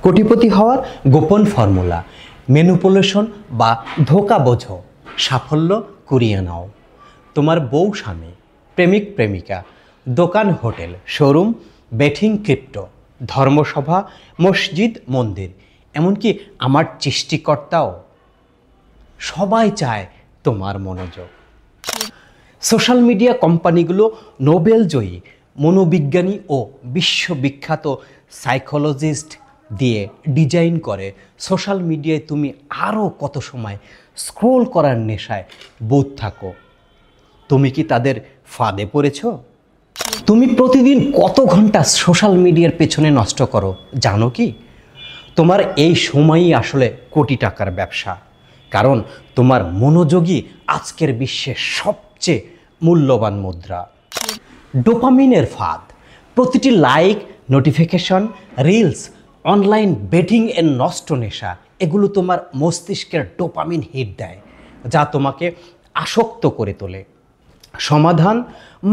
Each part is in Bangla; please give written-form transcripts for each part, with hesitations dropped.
কোটিপতি হওয়ার গোপন ফর্মুলা, ম্যানিপুলেশন বা ধোঁকা বোঝো, সাফল্য কুড়িয়ে নাও। তোমার বউ স্বামী, প্রেমিক প্রেমিকা, দোকান হোটেল শোরুম, বেটিং ক্রিপ্টো, ধর্মসভা, মসজিদ মন্দির, এমনকি আমার সৃষ্টিকর্তাও, সবাই চায় তোমার মনোযোগ। সোশ্যাল মিডিয়া কোম্পানিগুলো নোবেলজয়ী মনোবিজ্ঞানী ও বিশ্ববিখ্যাত সাইকোলজিস্ট দিয়ে ডিজাইন করে সোশ্যাল মিডিয়ায় তুমি আরও কত সময় স্ক্রোল করার নেশায় বোধ থাকো। তুমি কি তাদের ফাঁদে পড়েছ? তুমি প্রতিদিন কত ঘন্টা সোশ্যাল মিডিয়ার পেছনে নষ্ট করো জানো কি? তোমার এই সময়ই আসলে কোটি টাকার ব্যবসা, কারণ তোমার মনোযোগই আজকের বিশ্বের সবচেয়ে মূল্যবান মুদ্রা। ডোপামিনের ফাঁদ, প্রতিটি like, notification, reels, online betting এর নষ্ট নেশা, এগুলো তোমার মস্তিষ্কের ডোপামিন হিট দেয়, যা তোমাকে আসক্ত করে তোলে। সমাধান,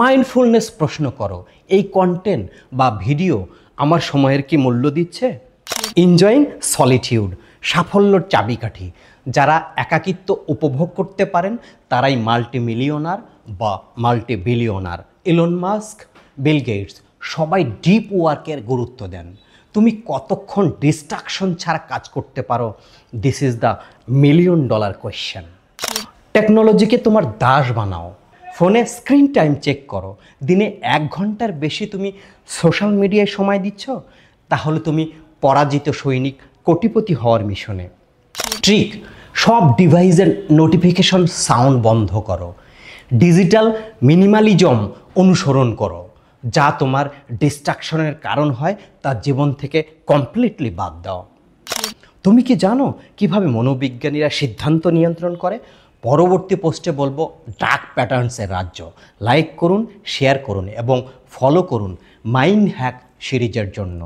মাইন্ডফুলনেস প্রশ্ন করো, এই কন্টেন্ট বা ভিডিও আমার সময়ের কি মূল্য দিচ্ছে? এনজয়িং সলিটিউড, সাফল্যর চাবিকাঠি। যারা একাকিত্ব উপভোগ করতে পারেন তারাই মাল্টিমিলিয়নার বা মাল্টিবিলিয়নার। ইলন মাস্ক, বিল গেটস সবাই ডিপ ওয়ার্কের গুরুত্ব দেন। তুমি কতক্ষণ ডিস্ট্রাকশন ছাড়া কাজ করতে পারো? This is the $1,000,000 question. টেকনোলজিকে তোমার দাস বানাও। ফোনে স্ক্রিন টাইম চেক করো। দিনে 1 ঘন্টার বেশি তুমি সোশ্যাল মিডিয়ায় সময় দিচ্ছ, তাহলে তুমি পরাজিত সৈনিক কোটিপতি হওয়ার মিশনে। ট্রিক, সব ডিভাইসের নোটিফিকেশন সাউন্ড বন্ধ করো। ডিজিটাল মিনিমালিজম অনুসরণ করো, যা তোমার ডিস্ট্রাকশনের কারণ হয় তা জীবন থেকে কমপ্লিটলি বাদ দাও। তুমি কি জানো কিভাবে মনোবিজ্ঞানীরা সিদ্ধান্ত নিয়ন্ত্রণ করে? পরবর্তী পোস্টে বলবো ডার্ক প্যাটার্নসের রাজ্য। লাইক করুন, শেয়ার করুন এবং ফলো করুন মাইন্ড হ্যাক সিরিজের জন্য।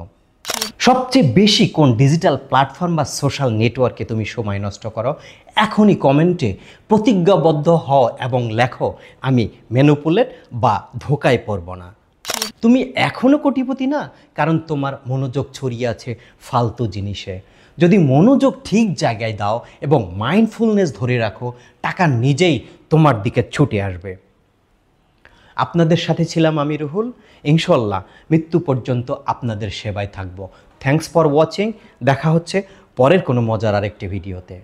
সবচেয়ে বেশি কোন ডিজিটাল প্ল্যাটফর্ম বা সোশ্যাল নেটওয়ার্কে তুমি সময় নষ্ট করো? এখনই কমেন্টে প্রতিজ্ঞাবদ্ধ হও এবং লেখো, আমি ম্যানিপুলেট বা ধোঁকায় পড়ব না। তুমি এখনও কোটিপতি না, কারণ তোমার মনোযোগ ছড়িয়ে আছে ফালতু জিনিসে। যদি মনোযোগ ঠিক জায়গায় দাও এবং মাইন্ডফুলনেস ধরে রাখো, টাকা নিজেই তোমার দিকে ছুটে আসবে। আপনাদের সাথে ছিলাম আমি রুহুল। ইনশাল্লাহ মৃত্যু পর্যন্ত আপনাদের সেবায় থাকব। Thanks for watching. দেখা হচ্ছে পরের কোনো মজার আরেকটি ভিডিওতে।